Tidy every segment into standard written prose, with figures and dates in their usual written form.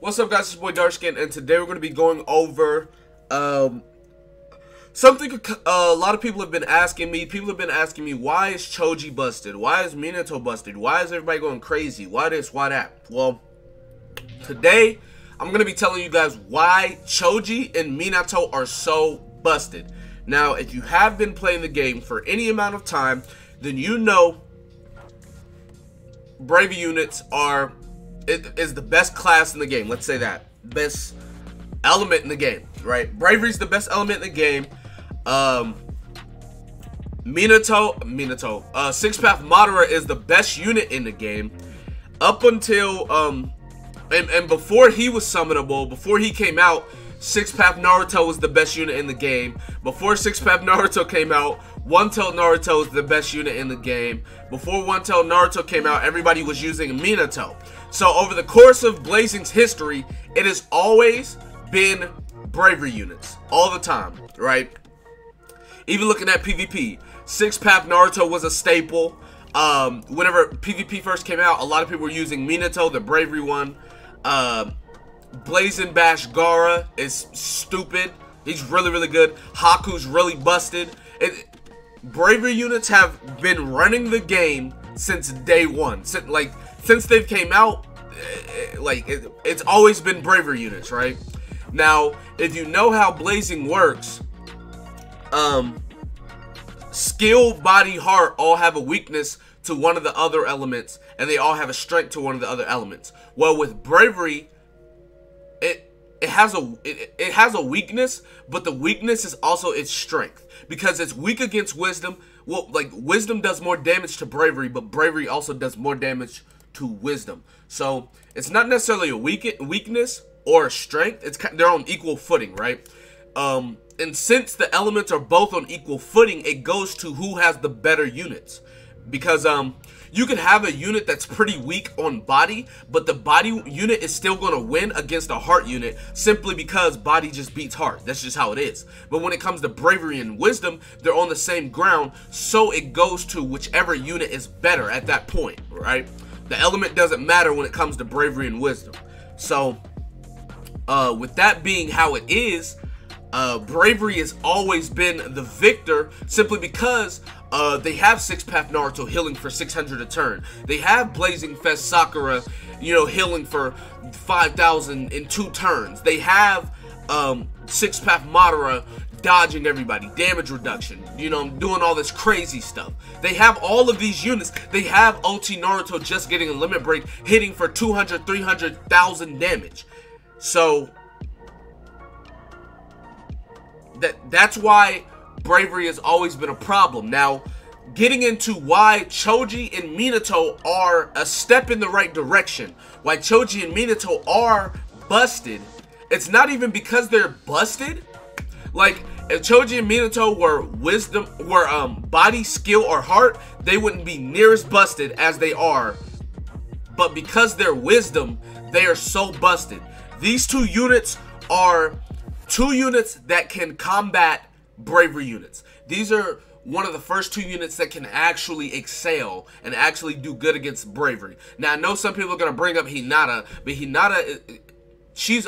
What's up, guys? It's your boy Darkskin, and today we're going to be going over something a lot of people have been asking me. People have been asking me, why is Choji busted? Why is Minato busted? Why is everybody going crazy? Why this? Why that? Well, today I'm going to be telling you guys why Choji and Minato are so busted. Now, if you have been playing the game for any amount of time, then you know Bravery units are... It is the best class in the game. Let's say that. Best element in the game, right? Bravery's the best element in the game. Minato, Six Path Madara is the best unit in the game. Up until, and before he was summonable, before he came out, Six Path Naruto was the best unit in the game. Before Six Path Naruto came out, One Tail Naruto is the best unit in the game. Before One Tail Naruto came out, everybody was using Minato. So over the course of Blazing's history, it has always been Bravery units. All the time, right? Even looking at PvP, Six Path Naruto was a staple. Whenever PvP first came out, a lot of people were using Minato, the Bravery one. Blazing Bash Gaara is stupid. He's really, really good. Haku's really busted. Bravery units have been running the game since day one. Since they've came out, it's always been Bravery units, right? Now, if you know how Blazing works, skill, body, heart all have a weakness to one of the other elements, and they all have a strength to one of the other elements. Well, with Bravery, it has a weakness, but the weakness is also its strength, because it's weak against wisdom. Well, like, wisdom does more damage to Bravery, but Bravery also does more damage to wisdom. So it's not necessarily a weakness or a strength. They're on equal footing, right? And since the elements are both on equal footing, it goes to who has the better units. Because you can have a unit that's pretty weak on body, but the body unit is still going to win against a heart unit simply because body just beats heart. That's just how it is. But when it comes to Bravery and wisdom, they're on the same ground, so it goes to whichever unit is better at that point, right? The element doesn't matter when it comes to Bravery and wisdom. So with that being how it is, Bravery has always been the victor, simply because they have Six Path Naruto healing for 600 a turn. They have Blazing Fest Sakura, healing for 5,000 in 2 turns. They have Six Path Madara dodging everybody, damage reduction, doing all this crazy stuff. They have all of these units. They have OT Naruto just getting a limit break, hitting for 200, 300,000 damage. So that's why Bravery has always been a problem. Now, getting into why Choji and Minato are a step in the right direction, why Choji and Minato are busted, it's not even because they're busted. Like, if Choji and Minato were body, skill, or heart, they wouldn't be near as busted as they are. But because they're wisdom, they are so busted. These two units are 2 units that can combat Bravery units. These are one of the first 2 units that can actually excel and actually do good against Bravery. Now, I know some people are going to bring up Hinata, but Hinata, she's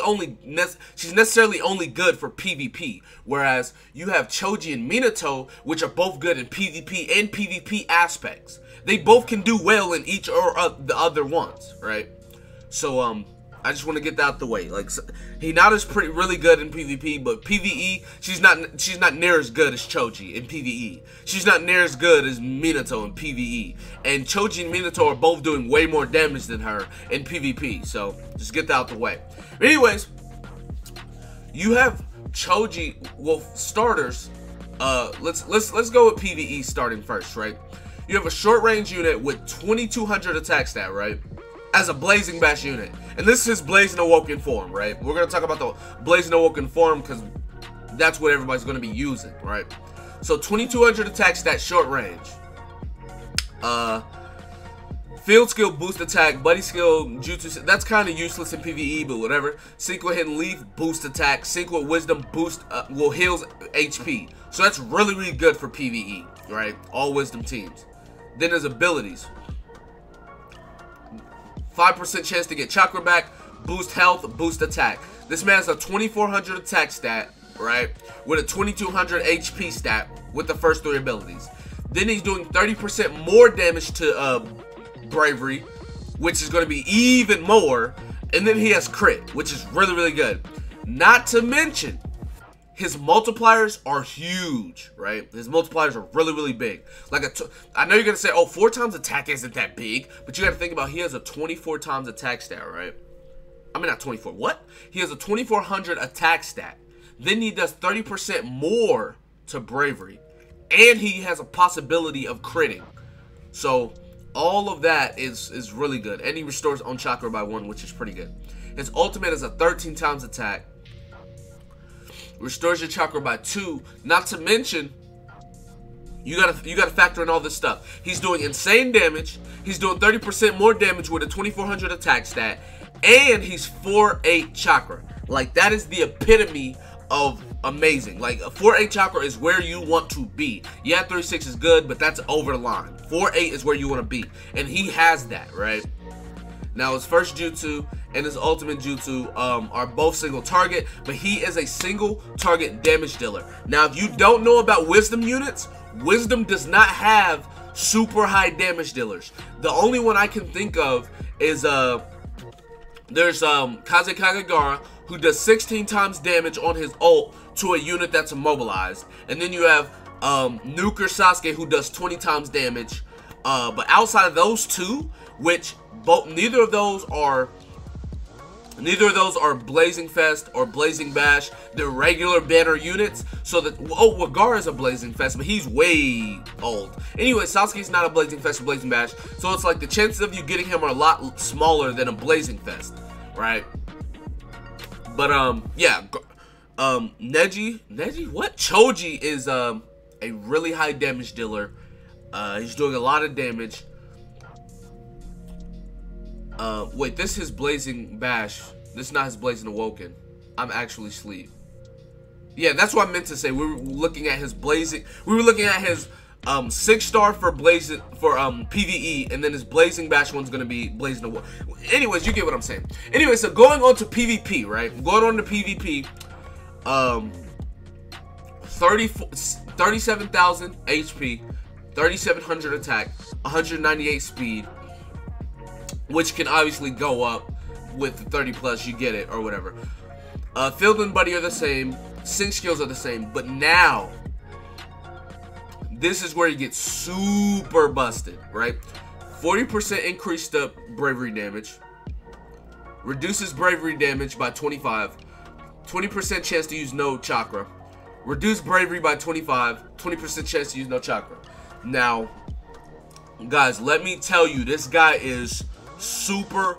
necessarily only good for PvP, whereas you have Choji and Minato, which are both good in PvP and PvP aspects. They both can do well in each or the other ones, right? So, I just want to get that out the way. Like, Hinata's really good in PvP, but PvE, she's not near as good as Choji in PvE. She's not near as good as Minato in PvE. And Choji and Minato are both doing way more damage than her in PvP. So just get that out the way. Anyways, you have Choji. Well, starters. Let's go with PvE starting first, right? You have a short range unit with 2200 attack stat, right? As a Blazing Bash unit. And this is Blazing Awoken form, right? We're going to talk about the Blazing Awoken form because that's what everybody's going to be using, right? So 2200 attack stat, short range. Field skill, boost attack. Buddy skill, jutsu. That's kind of useless in PvE, but whatever. Sync with Hidden Leaf, boost attack. Sync with Wisdom, boost, heals HP. So that's really, really good for PvE, right? All Wisdom teams. Then there's abilities. 5% chance to get chakra back, boost health, boost attack. This man has a 2400 attack stat, right? With a 2200 HP stat with the first 3 abilities. Then he's doing 30% more damage to bravery, which is going to be even more. And then he has crit, which is really, really good. Not to mention, his multipliers are huge, right? His multipliers are really, really big. Like I know you're going to say, oh, 4 times attack isn't that big. But you got to think about, he has a 24 times attack stat, right? I mean, not 24. What? He has a 2400 attack stat. Then he does 30% more to bravery. And he has a possibility of critting. So all of that is really good. And he restores own chakra by 1, which is pretty good. His ultimate is a 13 times attack. Restores your chakra by 2. Not to mention, you gotta factor in all this stuff. He's doing insane damage. He's doing 30% more damage with a 2400 attack stat. And he's 4-8 chakra. Like, that is the epitome of amazing. Like, a 4-8 chakra is where you want to be. Yeah, 3-6 is good, but that's over the line. 4-8 is where you want to be. And he has that, right? Now, his first jutsu and his ultimate jutsu are both single target, but he is a single target damage dealer. Now, if you don't know about wisdom units, wisdom does not have super high damage dealers. The only one I can think of is there's Kaze Kagegara, who does 16 times damage on his ult to a unit that's immobilized. And then you have Nuker Sasuke, who does 20 times damage. But outside of those two, which neither of those are Blazing Fest or Blazing Bash. They're regular banner units. So that, oh, Wagara is a Blazing Fest, but he's way old. Anyway, Sasuke's not a Blazing Fest or Blazing Bash. So it's like the chances of you getting him are a lot smaller than a Blazing Fest, right? But yeah, Neji, what? Choji is a really high damage dealer. He's doing a lot of damage. Wait, this is his Blazing Bash. This is not his Blazing Awoken. I'm actually asleep. Yeah, that's what I meant to say. We were looking at his Blazing. We were looking at his 6-star for Blazing for PvE, and then his Blazing Bash one's gonna be Blazing Awoken. Anyways, you get what I'm saying. Anyway, so going on to PvP, right? Going on to PvP. 37,000 HP, 3,700 attack, 198 speed. Which can obviously go up with the 30 plus, you get it, or whatever. Field and Buddy are the same, sync skills are the same, but now, this is where you get super busted, right? 40% increased up bravery damage, reduces bravery damage by 25, 20% chance to use no chakra, reduce bravery by 25, 20% chance to use no chakra. Now, guys, let me tell you, this guy is super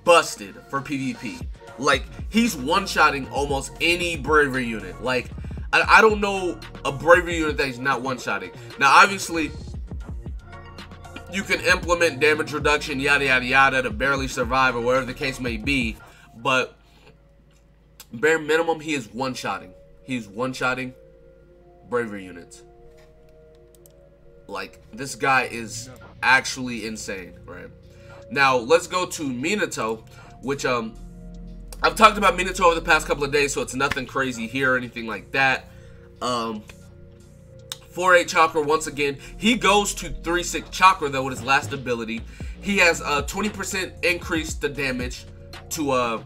busted for PvP. Like, he's one-shotting almost any bravery unit. Like, I don't know a bravery unit that he's not one-shotting. Now, obviously, you can implement damage reduction, yada, yada, yada, to barely survive or whatever the case may be. But, bare minimum, he is one-shotting. He's one-shotting bravery units. Like, this guy is actually insane, right? Now, let's go to Minato, which, I've talked about Minato over the past couple of days, so it's nothing crazy here or anything like that. 4-8 chakra, once again. He goes to 3-6 chakra, though, with his last ability. He has a 20% increase the damage to,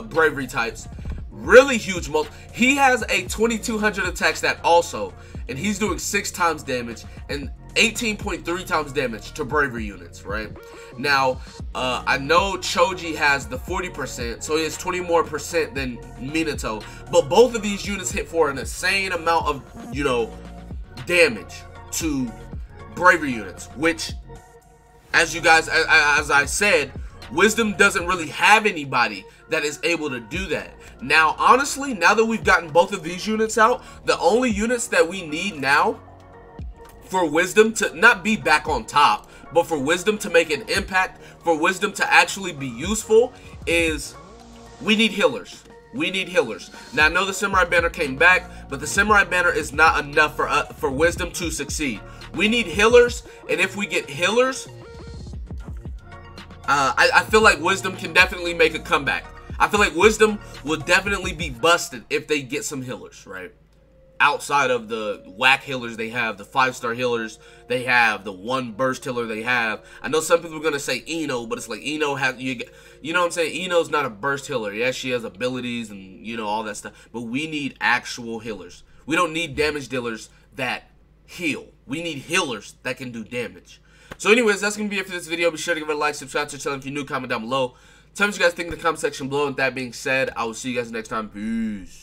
bravery types. Really huge he has a 2200 attack stat also, and he's doing 6 times damage, and 18.3 times damage to bravery units, right? Now, I know Choji has the 40%, so he has 20% more than Minato, but both of these units hit for an insane amount of, you know, damage to bravery units, which, as you guys, as I said, Wisdom doesn't really have anybody that is able to do that. Now, honestly, now that we've gotten both of these units out, the only units that we need now for Wisdom to not be back on top, but for Wisdom to make an impact, for Wisdom to actually be useful, is we need healers. We need healers. Now, I know the Samurai Banner came back, but the Samurai Banner is not enough for Wisdom to succeed. We need healers, and if we get healers, I feel like Wisdom can definitely make a comeback. I feel like Wisdom will definitely be busted if they get some healers, right? Outside of the whack healers they have, the 5-star healers they have, the 1 burst healer they have. I know some people are gonna say Ino, but it's like Ino has you know what I'm saying? Ino's not a burst healer. Yes, she has abilities and you know all that stuff, but we need actual healers. We don't need damage dealers that heal. We need healers that can do damage. So anyways, that's gonna be it for this video. Be sure to give it a like, subscribe to the channel if you're new, comment down below. Tell me what you guys think in the comment section below. And that being said, I will see you guys next time. Peace.